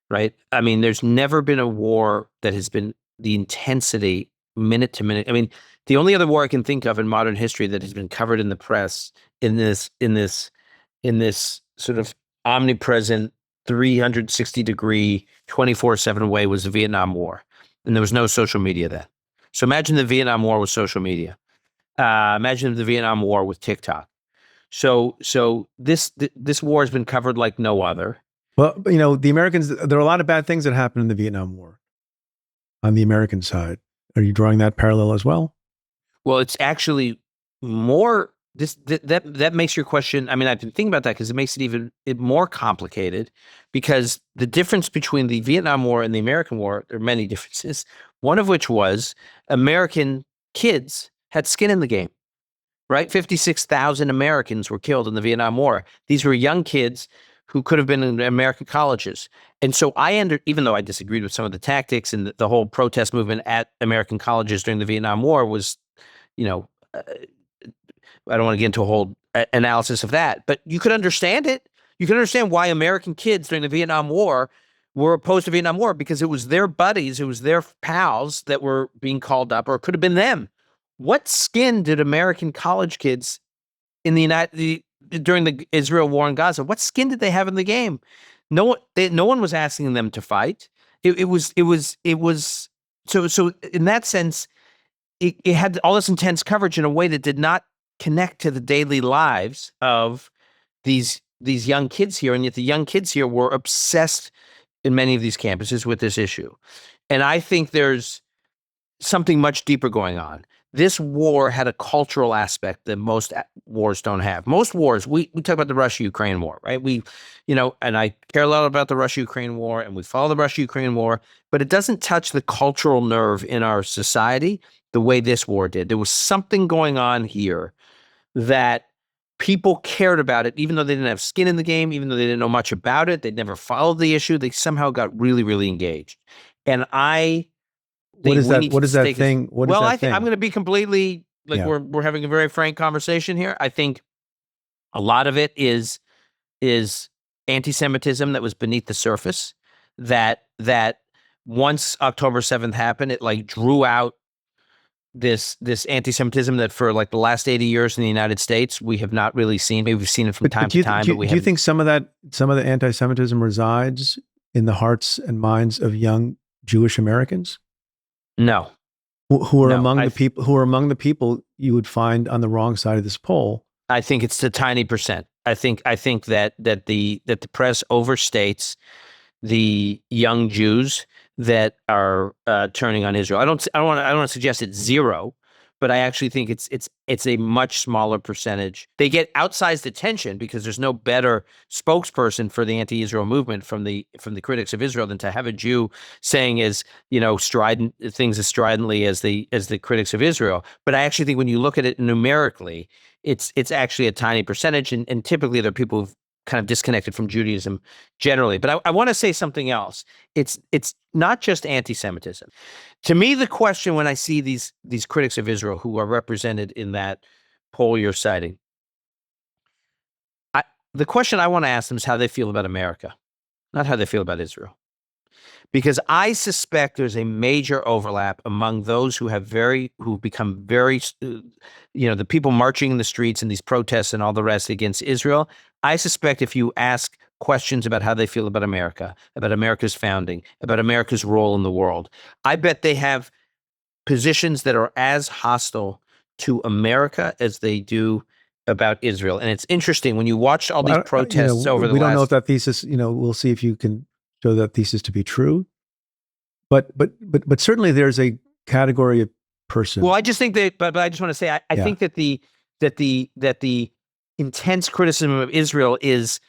right? I mean, there's never been a war that has been the intensity minute to minute. I mean, the only other war I can think of in modern history that has been covered in the press in this sort of omnipresent 360-degree 24/7 way was the Vietnam War. And there was no social media then. So imagine the Vietnam War with social media. Imagine the Vietnam War with TikTok. So this war has been covered like no other. Well, the Americans, there are a lot of bad things that happened in the Vietnam War on the American side. Are you drawing that parallel as well? Well, it's actually more that makes your question. I mean, I've been thinking about that because it makes it even more complicated, because the difference between the Vietnam War and the American War, there are many differences. One of which was American kids had skin in the game, right? 56,000 Americans were killed in the Vietnam War. These were young kids who could have been in American colleges. And so even though I disagreed with some of the tactics and the whole protest movement at American colleges during the Vietnam War was, I don't want to get into a whole analysis of that, but you could understand it. You can understand why American kids during the Vietnam War were opposed to Vietnam War, because it was their buddies, it was their pals that were being called up, or it could have been them. What skin did American college kids in during the Israel war in Gaza, what skin did they have in the game? No one was asking them to fight. It was so in that sense, it had all this intense coverage in a way that did not connect to the daily lives of these young kids here, and yet the young kids here were obsessed in many of these campuses with this issue. And I think there's something much deeper going on. This war had a cultural aspect that most wars don't have. Most wars, we talk about the Russia-Ukraine war, right? And I care a lot about the Russia-Ukraine war, and we follow the Russia-Ukraine war, but it doesn't touch the cultural nerve in our society the way this war did. There was something going on here that people cared about it, even though they didn't have skin in the game, even though they didn't know much about it, they'd never followed the issue. They somehow got really, really engaged. And I What think is we that? need What to is that stake thing? What is well, that I think thing? I'm going to be completely like Yeah. we're having a very frank conversation here. I think a lot of it is anti-Semitism that was beneath the surface. That once October 7th happened, it like drew out this anti-Semitism that for like the last 80 years in the United States we have not really seen. Maybe we've seen it from time to time, but we do you haven't. think some of the anti-Semitism resides in the hearts and minds of young Jewish Americans No, who are No, among the people you would find on the wrong side of this poll? I think it's a tiny percent. I think that the press overstates the young Jews that are turning on Israel. I don't want to suggest it's zero, but I actually think it's a much smaller percentage. They get outsized attention because there's no better spokesperson for the anti-Israel movement from the critics of Israel than to have a Jew saying strident things as stridently as the critics of Israel. But I actually think when you look at it numerically, it's actually a tiny percentage, and typically there are people who've kind of disconnected from Judaism generally. But I want to say something else. It's not just anti-Semitism. To me, the question when I see these critics of Israel who are represented in that poll you're citing, the question I want to ask them is how they feel about America, not how they feel about Israel. Because I suspect there's a major overlap among those who've become very, the people marching in the streets and these protests and all the rest against Israel. I suspect if you ask questions about how they feel about America, about America's founding, about America's role in the world, I bet they have positions that are as hostile to America as they do about Israel. And it's interesting when you watch all these protests over the last. We don't know if that thesis. We'll see if you can show that thesis to be true. But certainly there's a category of person. Well, I just think that, but I just want to say, I think that the intense criticism of Israel is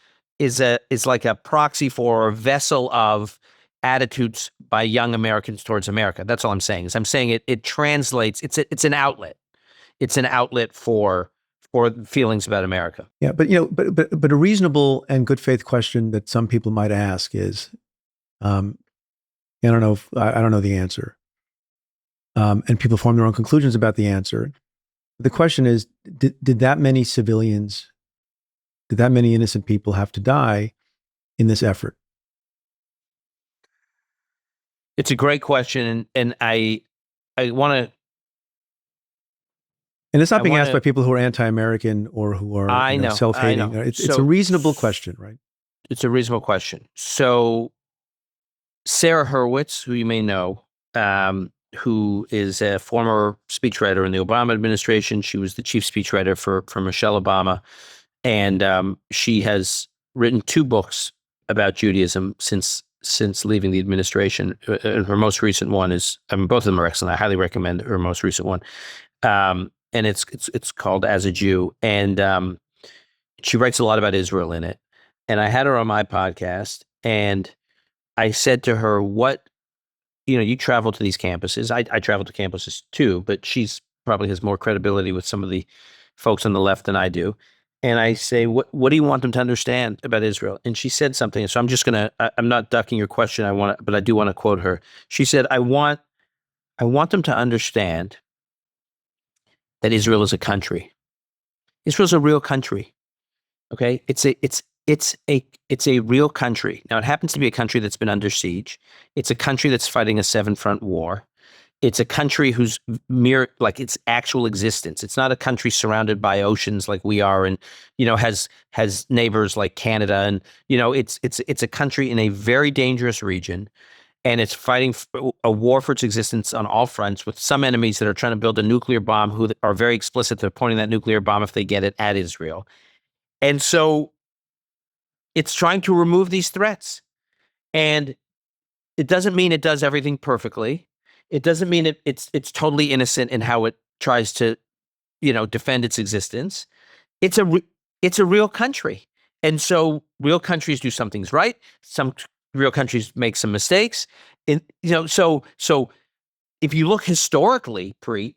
like a proxy for a vessel of attitudes by young Americans towards America. That's all I'm saying. I'm saying it translates. It's an outlet. It's an outlet for feelings about America. Yeah, but a reasonable and good faith question that some people might ask is, I don't know the answer, and people form their own conclusions about the answer. The question is, did that many civilians, did that many innocent people have to die in this effort? It's a great question, and I want to. And it's not being asked by people who are anti-American or who are self-hating. It's a reasonable question, right? It's a reasonable question. So Sarah Hurwitz, who you may know, who is a former speechwriter in the Obama administration. She was the chief speechwriter for Michelle Obama. And she has written 2 books about Judaism since leaving the administration. And her most recent one is, both of them are excellent. I highly recommend her most recent one. And it's called As a Jew. And she writes a lot about Israel in it. And I had her on my podcast, and I said to her, you travel to these campuses. I travel to campuses too, but she's probably has more credibility with some of the folks on the left than I do. And I say, what do you want them to understand about Israel? And she said something. So I'm not ducking your question. But I do want to quote her. She said, I want them to understand that Israel is a country. Israel's a real country. Okay. It's a real country. Now, it happens to be a country that's been under siege. It's a country that's fighting a 7-front war. It's a country whose its actual existence. It's not a country surrounded by oceans like we are, and has neighbors like Canada, and it's a country in a very dangerous region, and it's fighting a war for its existence on all fronts with some enemies that are trying to build a nuclear bomb who are very explicit. They're pointing that nuclear bomb, if they get it, at Israel. And so it's trying to remove these threats. And it doesn't mean it does everything perfectly. It doesn't mean it's totally innocent in how it tries to, defend its existence. It's a real country. And so real countries do some things right. Some real countries make some mistakes. And, so if you look historically, Preet,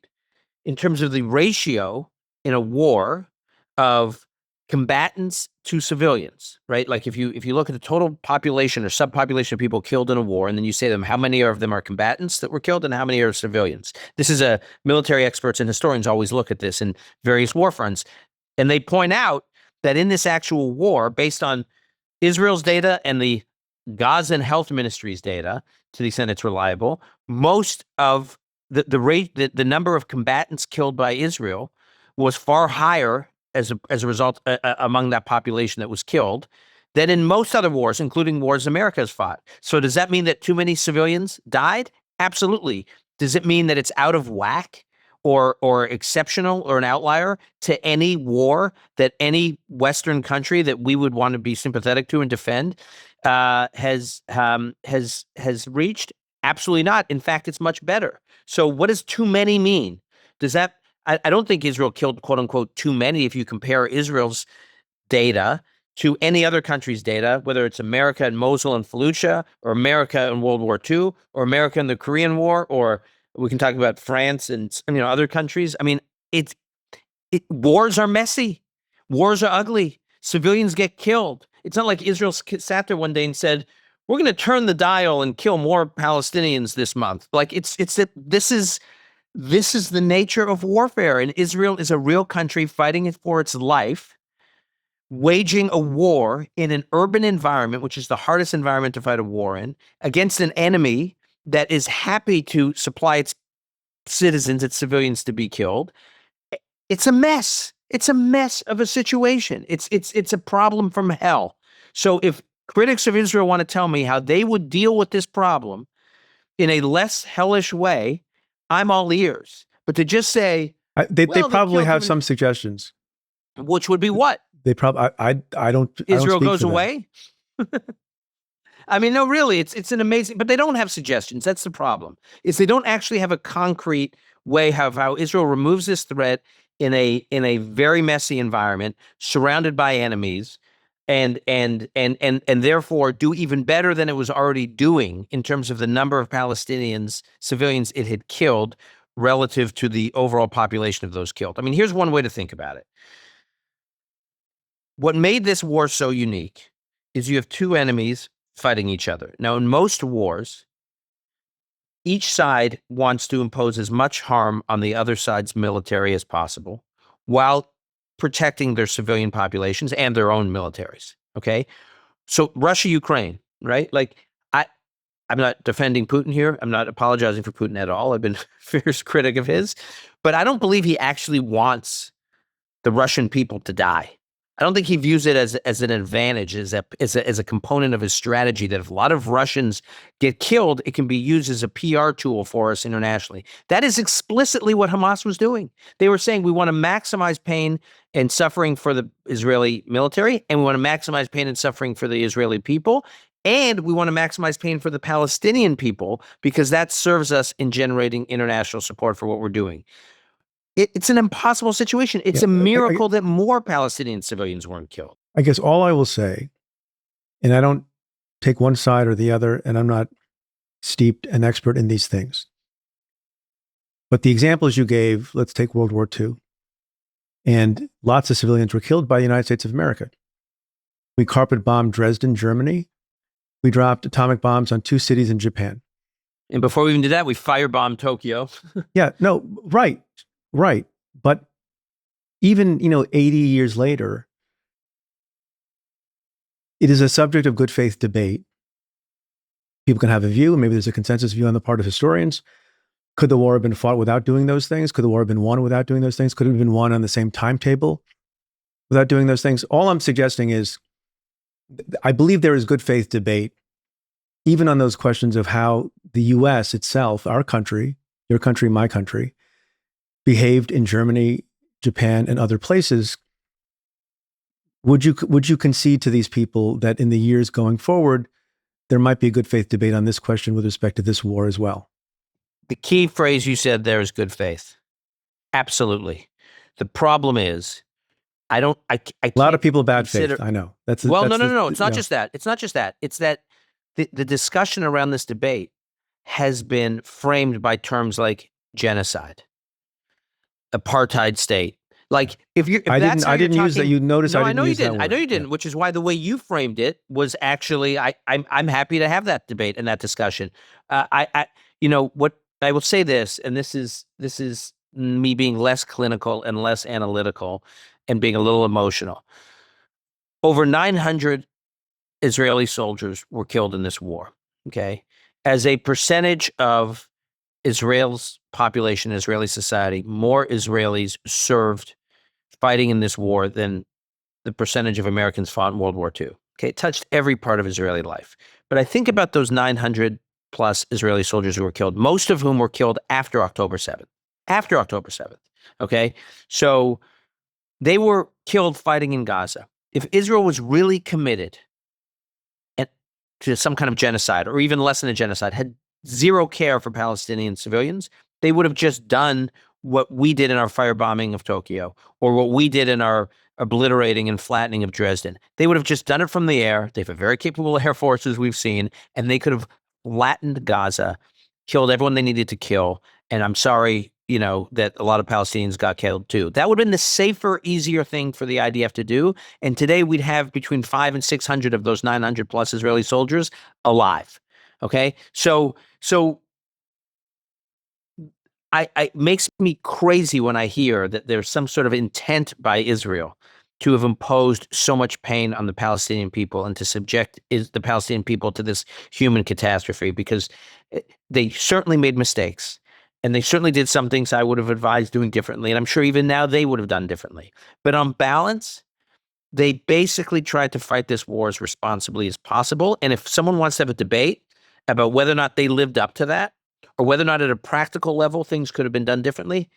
in terms of the ratio in a war of combatants to civilians, right? Like if you look at the total population or subpopulation of people killed in a war, and then you say to them, how many of them are combatants that were killed and how many are civilians? This is military experts and historians always look at this in various war fronts. And they point out that in this actual war, based on Israel's data and the Gaza Health Ministry's data, to the extent it's reliable, most of the number of combatants killed by Israel was far higher as a result among that population that was killed than in most other wars, including wars America has fought. So does that mean that too many civilians died? Absolutely. Does it mean that it's out of whack or exceptional or an outlier to any war that any Western country that we would want to be sympathetic to and defend has reached? Absolutely not. In fact, it's much better. So what does too many mean? Does that, I don't think Israel killed, quote unquote, too many if you compare Israel's data to any other country's data, whether it's America and Mosul and Fallujah, or America in World War II, or America in the Korean War, or we can talk about France and other countries. I mean, wars are messy. Wars are ugly. Civilians get killed. It's not like Israel sat there one day and said, we're going to turn the dial and kill more Palestinians this month. Like this is the nature of warfare. And Israel is a real country fighting for its life, waging a war in an urban environment, which is the hardest environment to fight a war in, against an enemy that is happy to supply its citizens, its civilians, to be killed. It's a mess. It's a mess of a situation. It's a problem from hell. So if critics of Israel want to tell me how they would deal with this problem in a less hellish way, I'm all ears. But to just say they probably have some suggestions. Which would be what? They probably I don't. Israel I don't goes away. I mean, no, really, it's an amazing. But they don't have suggestions. That's the problem. Is they don't actually have a concrete way of how Israel removes this threat in a very messy environment, surrounded by enemies, and therefore do even better than it was already doing in terms of the number of Palestinians, civilians it had killed relative to the overall population of those killed. I mean, here's one way to think about it. What made this war so unique is you have two enemies fighting each other. Now, in most wars, each side wants to impose as much harm on the other side's military as possible while protecting their civilian populations and their own militaries. Okay. So Russia, Ukraine, right? Like I'm not defending Putin here. I'm not apologizing for Putin at all. I've been a fierce critic of his, but I don't believe he actually wants the Russian people to die. I don't think he views it as an advantage, as a component of his strategy, that if a lot of Russians get killed, it can be used as a PR tool for us internationally. That is explicitly what Hamas was doing. They were saying we want to maximize pain and suffering for the Israeli military, and we want to maximize pain and suffering for the Israeli people, and we want to maximize pain for the Palestinian people because that serves us in generating international support for what we're doing. It's an impossible situation. It's a miracle that more Palestinian civilians weren't killed. I guess all I will say, and I don't take one side or the other, and I'm not steeped and expert in these things, but the examples you gave, let's take World War II, and lots of civilians were killed by the United States of America. We carpet bombed Dresden, Germany. We dropped atomic bombs on 2 cities in Japan. And before we even did that, we firebombed Tokyo. Yeah, no, right. Right. But even, 80 years later, it is a subject of good faith debate. People can have a view, and maybe there's a consensus view on the part of historians. Could the war have been fought without doing those things? Could the war have been won without doing those things? Could it have been won on the same timetable without doing those things? All I'm suggesting is I believe there is good faith debate even on those questions of how the US itself, our country, your country, my country, behaved in Germany, Japan, and other places, would you concede to these people that in the years going forward, there might be a good faith debate on this question with respect to this war as well? The key phrase you said there is good faith. Absolutely. The problem is, I A lot of can't people bad consider. faith. I know. Well, no, That's no, the no, no. It's not just that. It's not just that. It's that the discussion around this debate has been framed by terms like genocide, apartheid state. Like if that's how I you're didn't use that. talking, You notice no, I I didn't know you use that didn't. I know word. you Yeah. didn't. Which is why the way you framed it was actually I'm happy to have that debate and that discussion. I you know what I will say this, and this is me being less clinical and less analytical, and being a little emotional. Over 900 Israeli soldiers were killed in this war. Okay, as a percentage of Israel's population, Israeli society, more Israelis served fighting in this war than the percentage of Americans fought in World War II. Okay, it touched every part of Israeli life. But I think about those 900 plus Israeli soldiers who were killed, most of whom were killed after October 7th. After October 7th. Okay, so they were killed fighting in Gaza. If Israel was really committed to some kind of genocide, or even less than a genocide, had zero care for Palestinian civilians, they would have just done what we did in our firebombing of Tokyo, or what we did in our obliterating and flattening of Dresden. They would have just done it from the air. They have a very capable air force, as we've seen, and they could have flattened Gaza, killed everyone they needed to kill. And I'm sorry, that a lot of Palestinians got killed too. That would have been the safer, easier thing for the IDF to do. And today we'd have between 500 and 600 of those 900 plus Israeli soldiers alive. Okay, so I makes me crazy when I hear that there's some sort of intent by Israel to have imposed so much pain on the Palestinian people and to subject the Palestinian people to this human catastrophe, because they certainly made mistakes. And they certainly did some things I would have advised doing differently. And I'm sure even now they would have done differently. But on balance, they basically tried to fight this war as responsibly as possible. And if someone wants to have a debate about whether or not they lived up to that, or whether or not at a practical level things could have been done differently,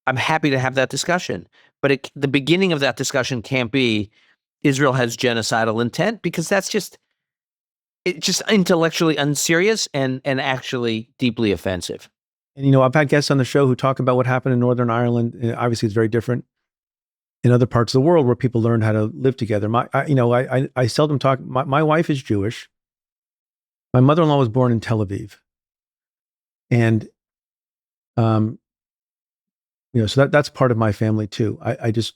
I'm happy to have that discussion. But the beginning of that discussion can't be Israel has genocidal intent, because it's just intellectually unserious and actually deeply offensive. And I've had guests on the show who talk about what happened in Northern Ireland. And obviously, it's very different in other parts of the world where people learned how to live together. I seldom talk. My wife is Jewish. My mother-in-law was born in Tel Aviv, and so that's part of my family too. I guess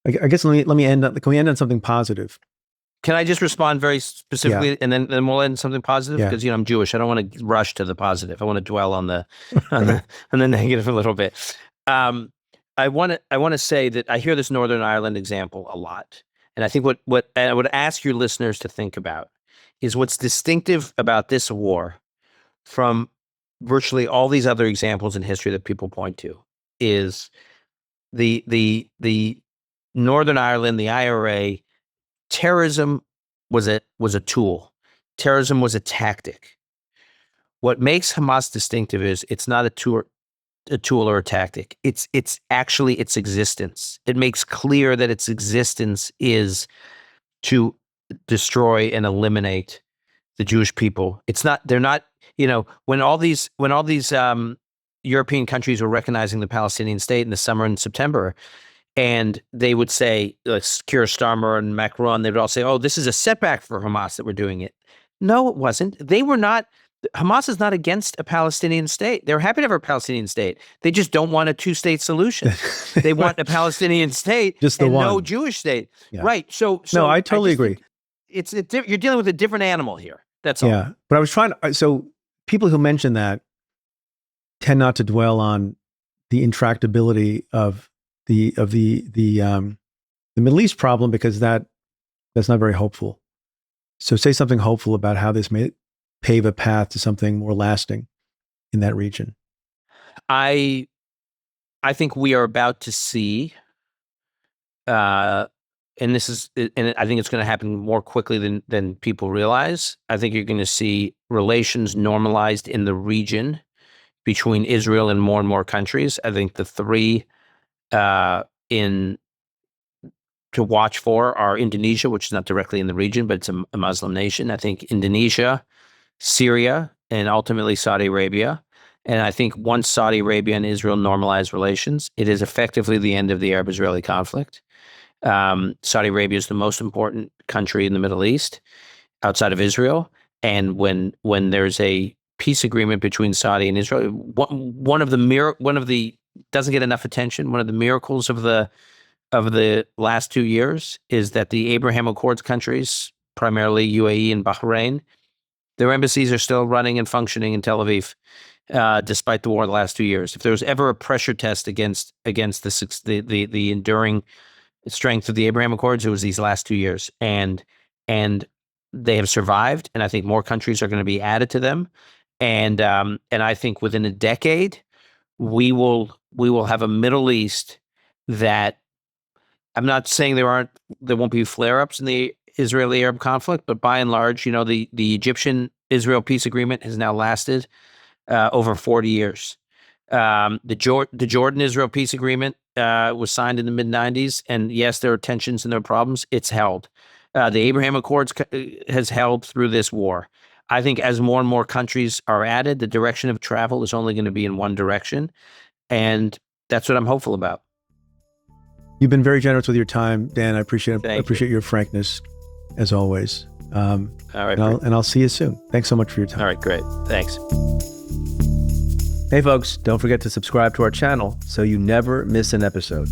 let me end. Can we end on something positive? Can I just respond very specifically, Yeah. and then we'll end something positive? Yeah. Because I'm Jewish. I don't want to rush to the positive. I want to dwell on the on the negative a little bit. I want to say that I hear this Northern Ireland example a lot, and I think what I would ask your listeners to think about is what's distinctive about this war from virtually all these other examples in history that people point to is the Northern Ireland, the IRA. Terrorism was a tool. Terrorism was a tactic. What makes Hamas distinctive is it's not a tool or a tactic. It's actually its existence. It makes clear that its existence is to destroy and eliminate the Jewish people. They're not, when all these European countries were recognizing the Palestinian state in the summer and September, and they would say, like Keir Starmer and Macron, they would all say, "Oh, this is a setback for Hamas that we're doing it." No, it wasn't. They were not. Hamas is not against a Palestinian state. They're happy to have a Palestinian state. They just don't want a two-state solution. They want a Palestinian state Just the and one. no Jewish state. Yeah. Right. So no, I totally agree. You're dealing with a different animal here. That's all. Yeah, but I was trying to. So people who mention that tend not to dwell on the intractability of the Middle East problem, because that's not very hopeful. So say something hopeful about how this may pave a path to something more lasting in that region. I think we are about to see and I think it's going to happen more quickly than people realize. I think you're going to see relations normalized in the region between Israel and more countries. I think the three in to watch for are Indonesia, which is not directly in the region, but it's a Muslim nation. I think Indonesia, Syria, and ultimately Saudi Arabia. And I think once Saudi Arabia and Israel normalize relations, it is effectively the end of the Arab-Israeli conflict. Saudi Arabia is the most important country in the Middle East outside of Israel. And when there's a peace agreement between Saudi and Israel, one of the doesn't get enough attention. One of the miracles of the last 2 years is that the Abraham Accords countries, primarily UAE and Bahrain, their embassies are still running and functioning in Tel Aviv, despite the war the last 2 years. If there was ever a pressure test against the enduring strength of the Abraham Accords, it was these last 2 years, and they have survived. And I think more countries are going to be added to them, and I think within a decade, we will have a Middle East that, I'm not saying there won't be flare-ups in the Israeli-Arab conflict, but by and large, the Egyptian-Israel peace agreement has now lasted over 40 years. The Jordan-Israel peace agreement was signed in the mid-90s, and yes, there are tensions and there are problems. It's held. The Abraham Accords has held through this war. I think as more and more countries are added, the direction of travel is only going to be in one direction, and that's what I'm hopeful about. You've been very generous with your time, Dan. I appreciate you. your frankness, as always. All right, and I'll see you soon. Thanks so much for your time. All right, great. Thanks. Hey, folks, don't forget to subscribe to our channel so you never miss an episode.